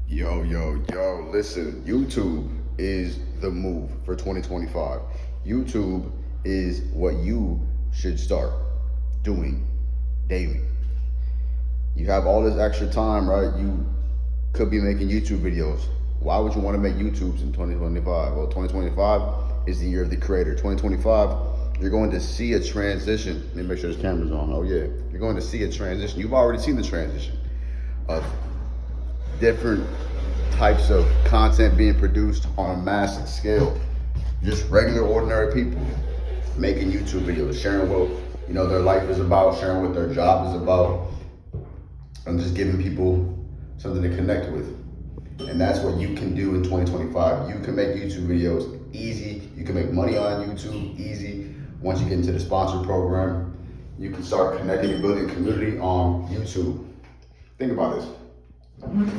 Yo, listen, YouTube is the move for 2025. YouTube is what you should start doing daily. You have all this extra time, right? You could be making YouTube videos. Why would you want to make YouTubes in 2025? Well, 2025 is the year of the creator. 2025, you're going to see a transition. Let me make sure this camera's on. Oh, yeah. You're going to see a transition. You've already seen the transition of different types of content being produced on a massive scale. Just regular, ordinary people making YouTube videos, sharing what their life is about, sharing what their job is about, and just giving people something to connect with. And that's what you can do in 2025. You can make YouTube videos easy. You can make money on YouTube easy. Once you get into the sponsor program, you can start connecting and building a community on YouTube. Think about this.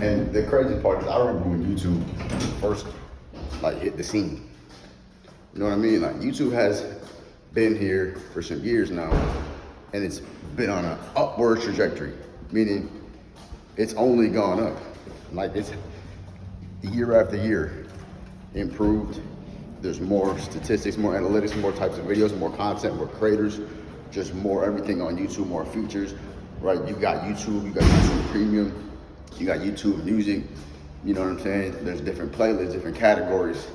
And the crazy part is, I remember when YouTube first hit the scene. You know what I mean? Like, YouTube has been here for some years now, and it's been on an upward trajectory, meaning it's only gone up. Like, it's year after year improved. There's more statistics, more analytics, more types of videos, more content, more creators, just more everything on YouTube, more features, right? You got YouTube Premium. You got YouTube Music, you know what I'm saying? There's different playlists, different categories,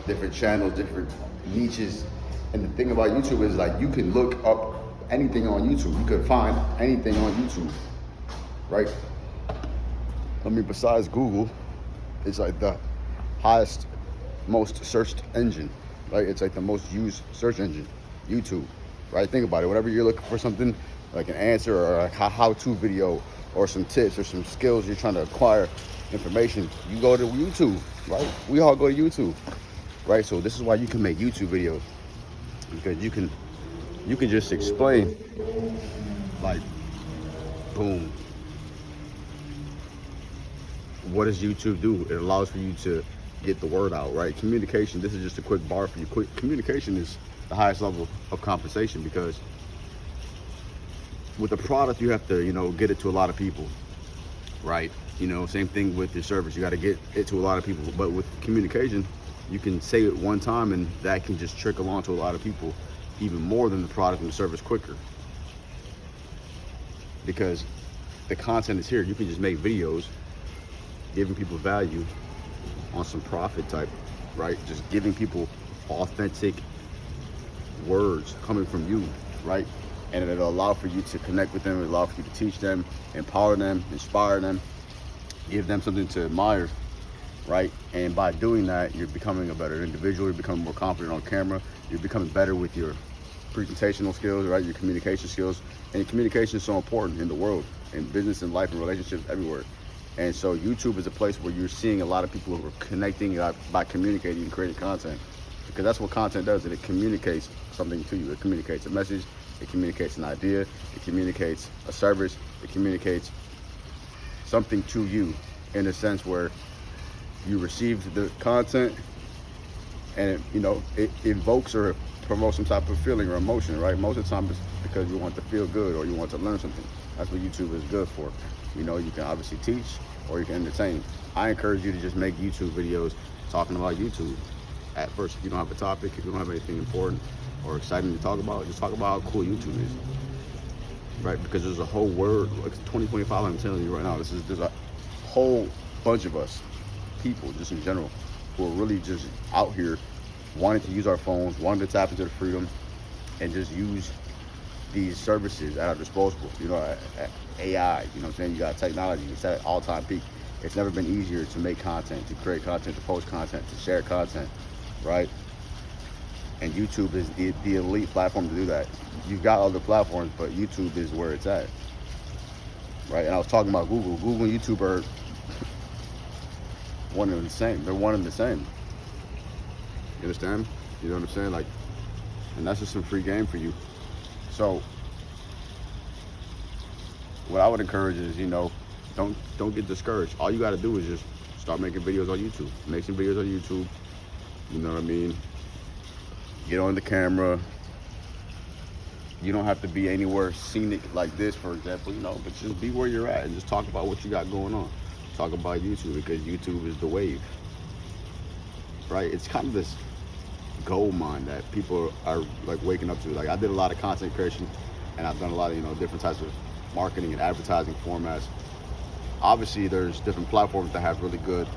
different channels, different niches. And the thing about YouTube is, like, you can look up anything on YouTube. You could find anything on YouTube, right? I mean, besides Google, it's like the highest, most searched engine, right? It's like the most used search engine, YouTube, right? Think about it. Whenever you're looking for something like an answer or a how-to video, or some tips or some skills you're trying to acquire information, you go to YouTube, right? We all go to YouTube, right? So this is why you can make YouTube videos, because you can just explain, like, boom, what does YouTube do? It allows for you to get the word out, right? Communication, this is just a quick bar for you. Communication is the highest level of compensation, because with a product, you have to, get it to a lot of people, right? Same thing with your service. You got to get it to a lot of people. But with communication, you can say it one time, and that can just trickle on to a lot of people, even more than the product and the service quicker. Because the content is here. You can just make videos, giving people value on some profit type, right? Just giving people authentic words coming from you, right? And it'll allow for you to connect with them, it'll allow for you to teach them, empower them, inspire them, give them something to admire, right? And by doing that, you're becoming a better individual, you're becoming more confident on camera, you're becoming better with your presentational skills, right? Your communication skills. And communication is so important in the world, in business and life and relationships everywhere. And so YouTube is a place where you're seeing a lot of people who are connecting by communicating and creating content. Because that's what content does, it communicates something to you. It communicates a message, it communicates an idea, it communicates a service, it communicates something to you, in a sense where you receive the content and it evokes or promotes some type of feeling or emotion, right? Most of the time it's because you want to feel good or you want to learn something. That's what YouTube is good for. You can obviously teach or you can entertain. I encourage you to just make YouTube videos talking about YouTube. At first, if you don't have a topic, if you don't have anything important or exciting to talk about, just talk about how cool YouTube is, right? Because there's a whole world, like 2025, I'm telling you right now, there's a whole bunch of us, people just in general, who are really just out here wanting to use our phones, wanting to tap into the freedom and just use these services at our disposal. AI, you know what I'm saying? You got technology, it's at an all-time peak. It's never been easier to make content, to create content, to post content, to share content, right? And YouTube is the elite platform to do that. You've got other platforms, but YouTube is where it's at, right? And I was talking about Google. Google and YouTube are one and the same. They're one and the same. You understand? You know what I'm saying? Like, and that's just some free game for you. So what I would encourage is, don't get discouraged. All you got to do is just start making videos on YouTube. Make some videos on YouTube. You know what I mean? Get on the camera. You don't have to be anywhere scenic like this, for example, but just be where you're at and just talk about what you got going on. talk about YouTube because YouTube is the wave, right? It's kind of this gold mine that people are like waking up to. Like I did a lot of content creation, and I've done a lot of different types of marketing and advertising formats. Obviously, there's different platforms that have really good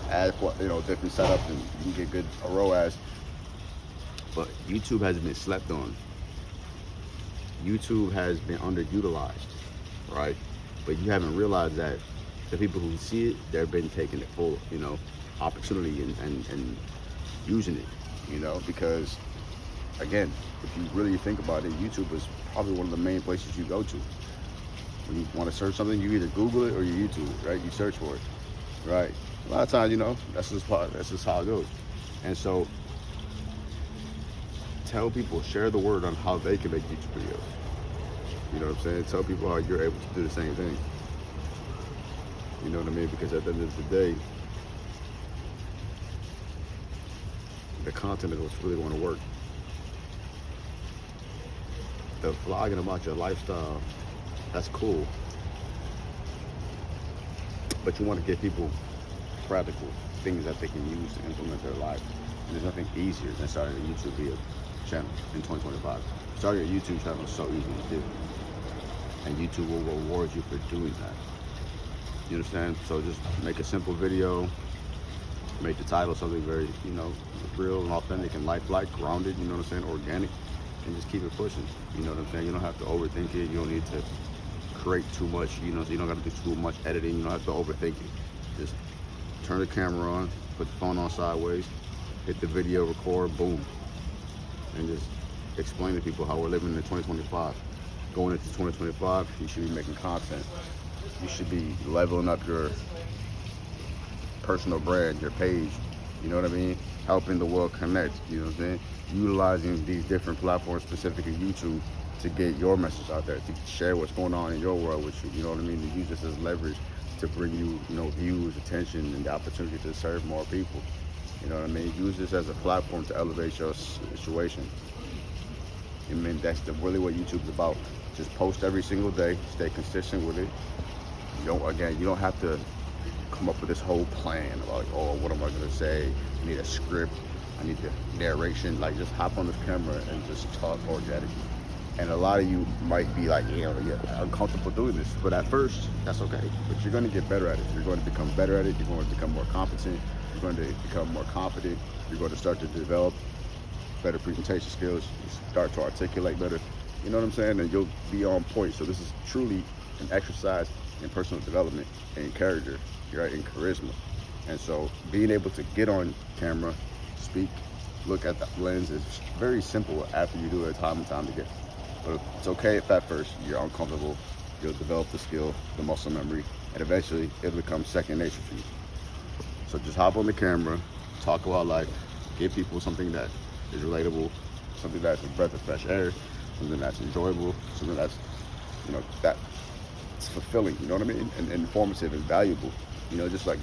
different setups, and you can get good ROAS. But YouTube has been slept on. YouTube has been underutilized, right? But you haven't realized that the people who see it, they've been taking the full, opportunity and using it, because again, if you really think about it, YouTube is probably one of the main places you go to. When you want to search something, you either Google it or you YouTube it, right? You search for it, right? A lot of times, that's just how it goes. And so, tell people, share the word on how they can make YouTube videos. You know what I'm saying? Tell people how you're able to do the same thing. You know what I mean? Because at the end of the day, the content is what's really going to work. The vlogging about your lifestyle, that's cool. But you want to give people practical things that they can use to implement their life. And there's nothing easier than starting a YouTube video channel in 2025. Starting a YouTube channel is so easy to do. And YouTube will reward you for doing that. You understand? So just make a simple video, make the title something very, real and authentic and lifelike, grounded, you know what I'm saying, organic, and just keep it pushing. You know what I'm saying? You don't have to overthink it. You don't need to create too much, so you don't got to do too much editing. You don't have to overthink it. Just turn the camera on, put the phone on sideways, hit the video, record, boom. And just explain to people how we're living in 2025. Going into 2025, you should be making content. You should be leveling up your personal brand, your page, you know what I mean? Helping the world connect, you know what I'm saying? Utilizing these different platforms, specifically YouTube, to get your message out there, to share what's going on in your world with you, you know what I mean? To use this as leverage to bring you, views, attention, and the opportunity to serve more people. You know what I mean? Use this as a platform to elevate your situation. I mean, that's really what YouTube's about. Just post every single day, stay consistent with it. You don't have to come up with this whole plan about, oh, what am I gonna say? I need a script, I need the narration. Like, just hop on this camera and just talk organically. And a lot of you might be like, you're uncomfortable doing this. But at first, that's okay. But you're gonna get better at it. You're going to become better at it. You're going to become more competent. You're going to become more confident. You're going to start to develop better presentation skills. You start to articulate better. You know what I'm saying? And you'll be on point. So this is truly an exercise in personal development and character, right, and charisma. And so being able to get on camera, speak, look at the lens is very simple after you do it time and time again. But it's okay if at first you're uncomfortable. You'll develop the skill, the muscle memory, and eventually it'll become second nature for you. So just hop on the camera, talk about life, give people something that is relatable, something that's a breath of fresh air, something that's enjoyable, something that's, that's fulfilling, you know what I mean? And informative and valuable. Just like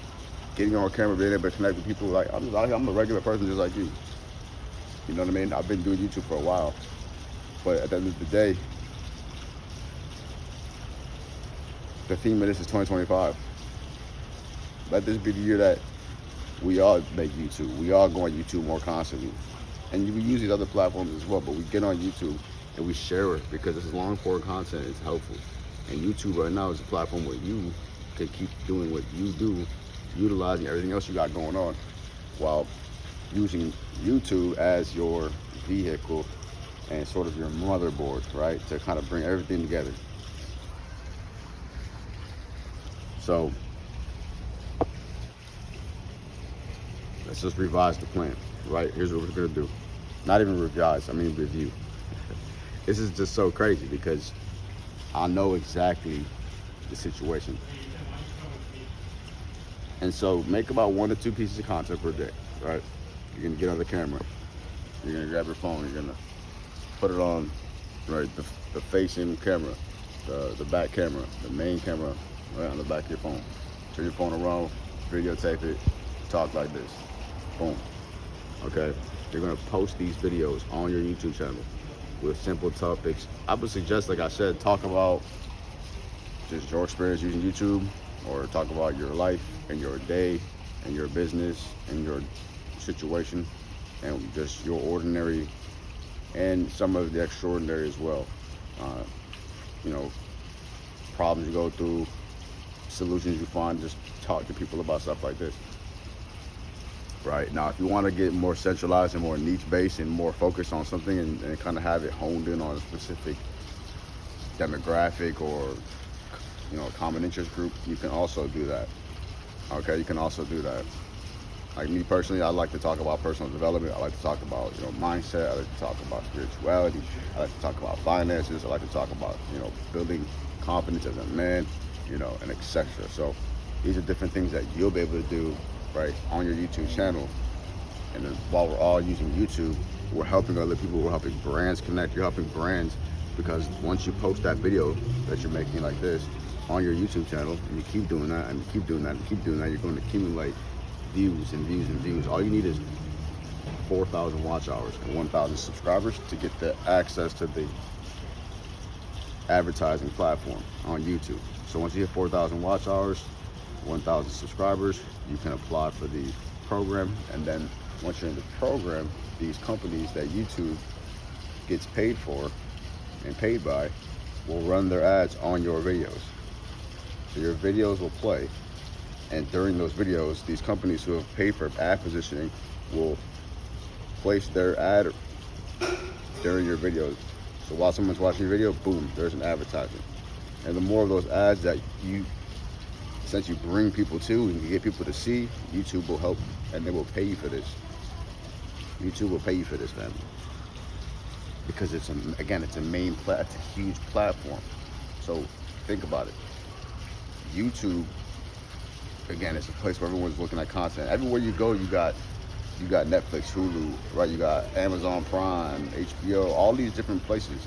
getting on camera, being able to connect with people. Like, I'm a regular person just like you. You know what I mean? I've been doing YouTube for a while. But at the end of the day, the theme of this is 2025. Let this be the year that we all make YouTube. We all go on YouTube more constantly. And we use these other platforms as well, but we get on YouTube and we share it because this is long form content. It's helpful. And YouTube right now is a platform where you can keep doing what you do, utilizing everything else you got going on, while using YouTube as your vehicle and sort of your motherboard, right? To kind of bring everything together. So let's just revise the plan, right? Here's what we're gonna do. Not even revise, I mean review. This is just so crazy because I know exactly the situation. And so make about 1 to 2 pieces of content per day, right? You're gonna get on the camera. You're gonna grab your phone. You're gonna put it on, right? The facing camera, the back camera, the main camera, right on the back of your phone. Turn your phone around, videotape it, talk like this. Boom. Okay? You're gonna post these videos on your YouTube channel with simple topics. I would suggest, like I said, talk about just your experience using YouTube, or talk about your life and your day and your business and your situation and just your ordinary and some of the extraordinary as well. Uh, you know, problems you go through, solutions you find, just talk to people about stuff like this. Right now, if you want to get more centralized and more niche based and more focused on something and kind of have it honed in on a specific demographic or common interest group, you can also do that. Okay, you can also do that. Like me personally, I like to talk about personal development. I like to talk about mindset. I like to talk about spirituality. I like to talk about finances. I like to talk about building confidence as a man, and etc. So these are different things that you'll be able to do right on your YouTube channel. And then while we're all using YouTube, we're helping other people. We're helping brands connect. You're helping brands because once you post that video that you're making like this on your YouTube channel, and you keep doing that, and you keep doing that, and keep doing that, you're going to accumulate views and views and views. All you need is 4,000 watch hours and 1,000 subscribers to get the access to the advertising platform on YouTube. So once you hit 4,000 watch hours, 1,000 subscribers, you can apply for the program. And then once you're in the program, these companies that YouTube gets paid for and paid by will run their ads on your videos. So your videos will play, and during those videos, these companies who have paid for ad positioning will place their ad during your videos. So while someone's watching your video, boom, there's an advertisement. And the more of those ads that since you bring people to and you get people to see, YouTube will help, and they will pay you for this. YouTube will pay you for this, family. Because it's a huge platform. So think about it. YouTube, again, it's a place where everyone's looking at content. Everywhere you go, you got Netflix, Hulu, right? You got Amazon Prime, HBO, all these different places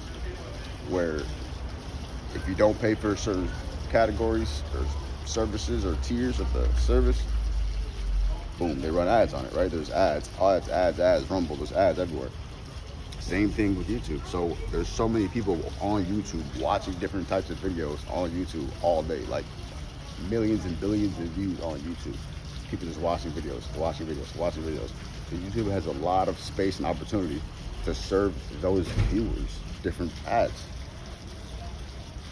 where if you don't pay for certain categories or services or tiers of the service, boom, they run ads on it, right? There's ads, ads, Rumble, there's ads everywhere. Same thing with YouTube. So there's so many people on YouTube watching different types of videos on YouTube all day, like millions and billions of views on YouTube. People just watching videos. So YouTube has a lot of space and opportunity to serve those viewers different ads.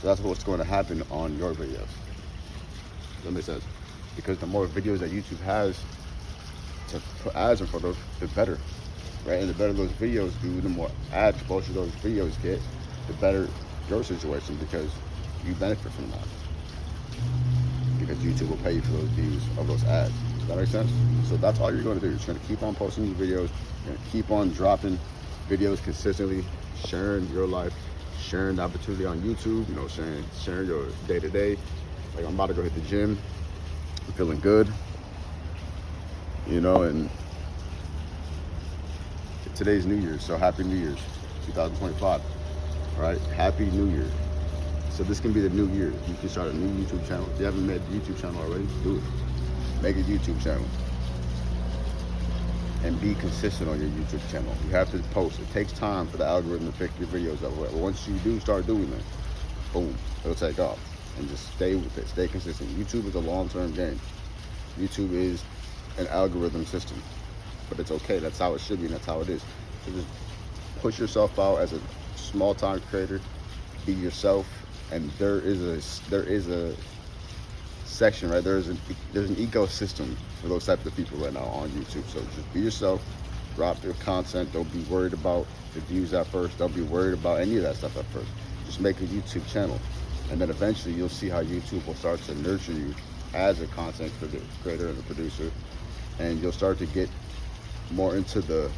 So that's what's going to happen on your videos. Does that make sense? Because the more videos that YouTube has to put ads in front of, the better. Right? And the better those videos do, the more ad exposure those videos get, the better your situation, because you benefit from that. Because YouTube will pay you for those views of those ads. Does that make sense? So that's all you're going to do. You're just going to keep on posting these videos. You're going to keep on dropping videos consistently, sharing your life, sharing the opportunity on YouTube, sharing your day-to-day. Like, I'm about to go hit the gym. I'm feeling good. And today's New Year's, so Happy New Year's 2025, right? Happy New Year. So this can be the new year. You can start a new YouTube channel. If you haven't made a YouTube channel already, do it. Make a YouTube channel. And be consistent on your YouTube channel. You have to post. It takes time for the algorithm to pick your videos up. But once you do start doing that, boom, it'll take off. And just stay with it. Stay consistent. YouTube is a long-term game. YouTube is an algorithm system. But it's okay. That's how it should be, and that's how it is. So just push yourself out as a small-time creator. Be yourself. And there is a section, right? There's an ecosystem for those types of people right now on YouTube. So just be yourself, drop your content. Don't be worried about the views at first. Don't be worried about any of that stuff at first. Just make a YouTube channel, and then eventually you'll see how YouTube will start to nurture you as a content creator and a producer, and you'll start to get more into the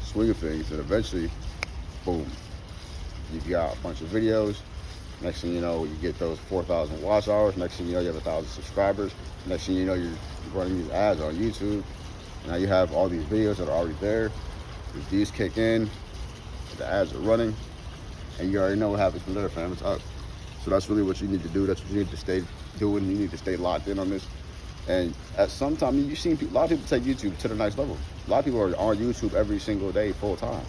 swing of things, and eventually, boom, you've got a bunch of videos. Next thing you know, you get those 4,000 watch hours. Next thing you know, you have 1,000 subscribers. Next thing you know, you're running these ads on YouTube. Now you have all these videos that are already there. The views kick in, the ads are running, and you already know what happens from there, fam. It's up. So that's really what you need to do. That's what you need to stay doing. You need to stay locked in on this. And at some time, you've seen a lot of people take YouTube to the next level. A lot of people are on YouTube every single day, full time.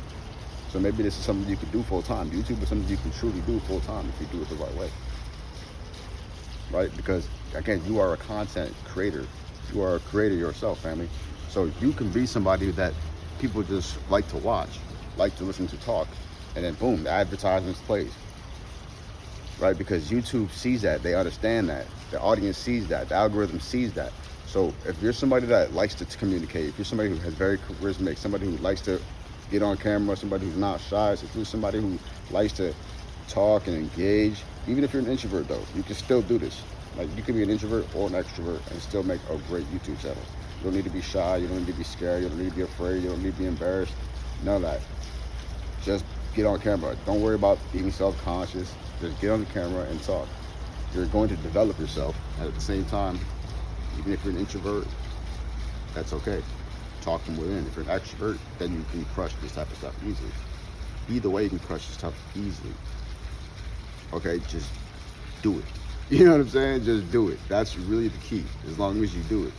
So maybe this is something you could do full time. YouTube is something you can truly do full time if you do it the right way. right? Because again, you are a content creator. You are a creator yourself, family. So you can be somebody that people just like to watch, like to listen to talk, and then boom, the advertisements plays, right? Because YouTube sees that, they understand that, the audience sees that, the algorithm sees that. So if you're somebody that likes to communicate, if you're somebody who has very charismatic, somebody who likes to get on camera, somebody who's not shy, if you're somebody who likes to talk and engage, even if you're an introvert though, you can still do this. Like you can be an introvert or an extrovert and still make a great YouTube channel. You don't need to be shy, you don't need to be scared, you don't need to be afraid, you don't need to be embarrassed, none of that. Just get on camera. Don't worry about being self-conscious. Just get on the camera and talk. You're going to develop yourself, and at the same time, even if you're an introvert, that's okay. Talk from within. If you're an extrovert, then you can crush this type of stuff easily. Either way, you can crush this stuff easily. Okay, just do it. You know what I'm saying? Just do it. That's really the key, as long as you do it.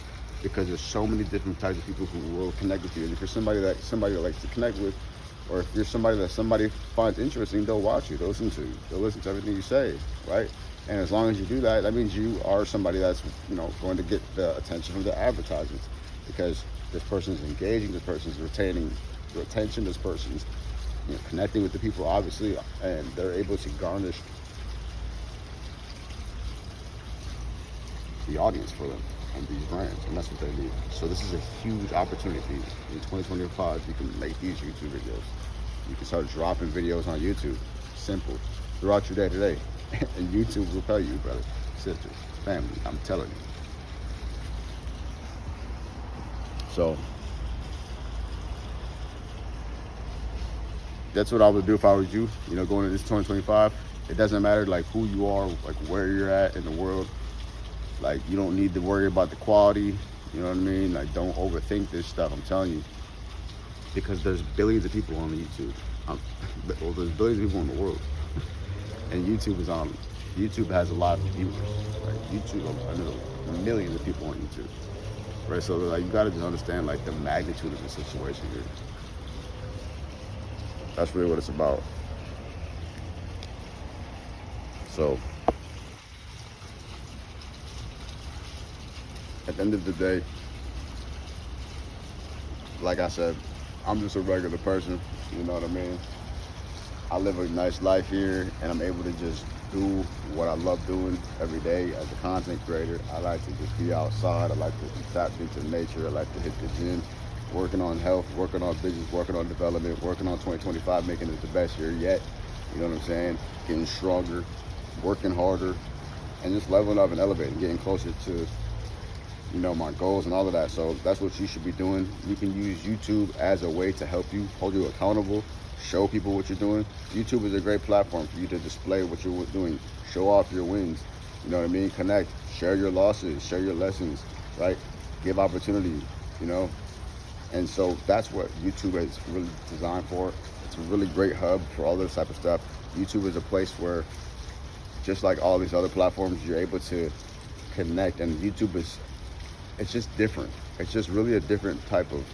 Because there's so many different types of people who will connect with you. And if you're somebody that likes to connect with, or if you're somebody that somebody finds interesting, they'll watch you, they'll listen to you, they'll listen to everything you say, right? And as long as you do that, that means you are somebody that's, going to get the attention from the advertisements, because this person's engaging, this person's retaining your attention, this person's connecting with the people, obviously, and they're able to garnish the audience for them and these brands, and that's what they need. So this is a huge opportunity for you. In 2025, you can make these YouTube videos. You can start dropping videos on YouTube. Simple. Throughout your day to day. And YouTube will pay you, brother, sister, family. I'm telling you. So that's what I would do if I was you. Going into this 2025, it doesn't matter like who you are, like where you're at in the world. Like, you don't need to worry about the quality, you know what I mean? Like, don't overthink this stuff, I'm telling you. Because there's billions of people on YouTube. Well, there's billions of people in the world. And YouTube has a lot of viewers. Like, YouTube, I know millions of people on YouTube. Right, so like, you gotta just understand like the magnitude of the situation here. That's really what it's about. So, at the end of the day, like I said, I'm just a regular person, you know what I mean? I live a nice life here, and I'm able to just do what I love doing every day as a content creator. I like to just be outside, I like to be tapped into nature, I like to hit the gym, working on health, working on business, working on development, working on 2025, making it the best year yet, you know what I'm saying? Getting stronger, working harder, and just leveling up and elevating, getting closer to my goals and all of that. So that's what you should be doing. You can use YouTube as a way to help you, hold you accountable, show people what you're doing. YouTube is a great platform for you to display what you're doing, show off your wins, you know what I mean? Connect, share your losses, share your lessons, right? Give opportunity, and so that's what YouTube is really designed for. It's a really great hub for all this type of stuff. YouTube is a place where, just like all these other platforms, you're able to connect, and YouTube it's just different. It's just really a different type of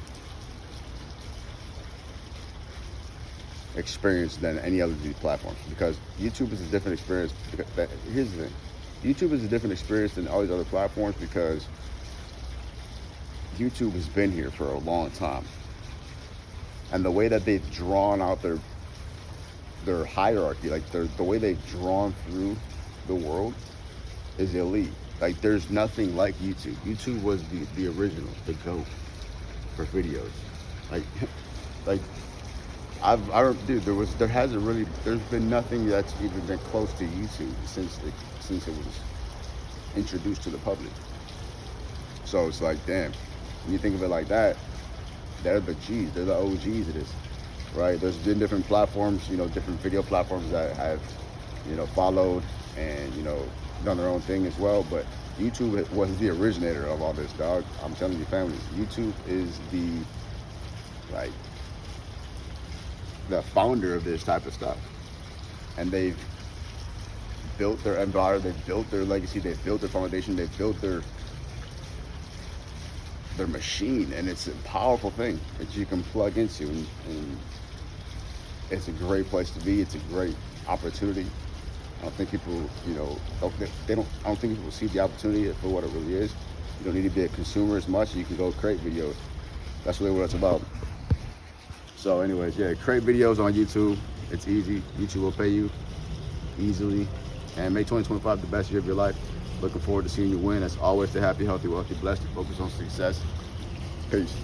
experience than any other of these platforms, because YouTube is a different experience. Here's the thing. YouTube is a different experience than all these other platforms because YouTube has been here for a long time. And the way that they've drawn out their hierarchy, like the way they've drawn through the world is elite. Like, there's nothing like YouTube. YouTube was the original, the GOAT for videos. There's been nothing that's even been close to YouTube since it was introduced to the public. So it's like, damn, when you think of it like that, they're the G's, they're the OGs of this, right? There's been different platforms, different video platforms that have, followed and, done their own thing as well, but YouTube was the originator of all this, dog. I'm telling you, family, YouTube is the founder of this type of stuff. And they've built their empire, they've built their legacy, they've built their foundation, they've built their machine, and it's a powerful thing that you can plug into, and it's a great place to be. It's a great opportunity, I don't think people, you know, they don't. I don't think people see the opportunity for what it really is. You don't need to be a consumer as much. You can go create videos. That's really what it's about. So, anyways, yeah, create videos on YouTube. It's easy. YouTube will pay you easily, and make 2025 the best year of your life. Looking forward to seeing you win. As always, stay happy, healthy, wealthy, blessed, and focus on success. Peace.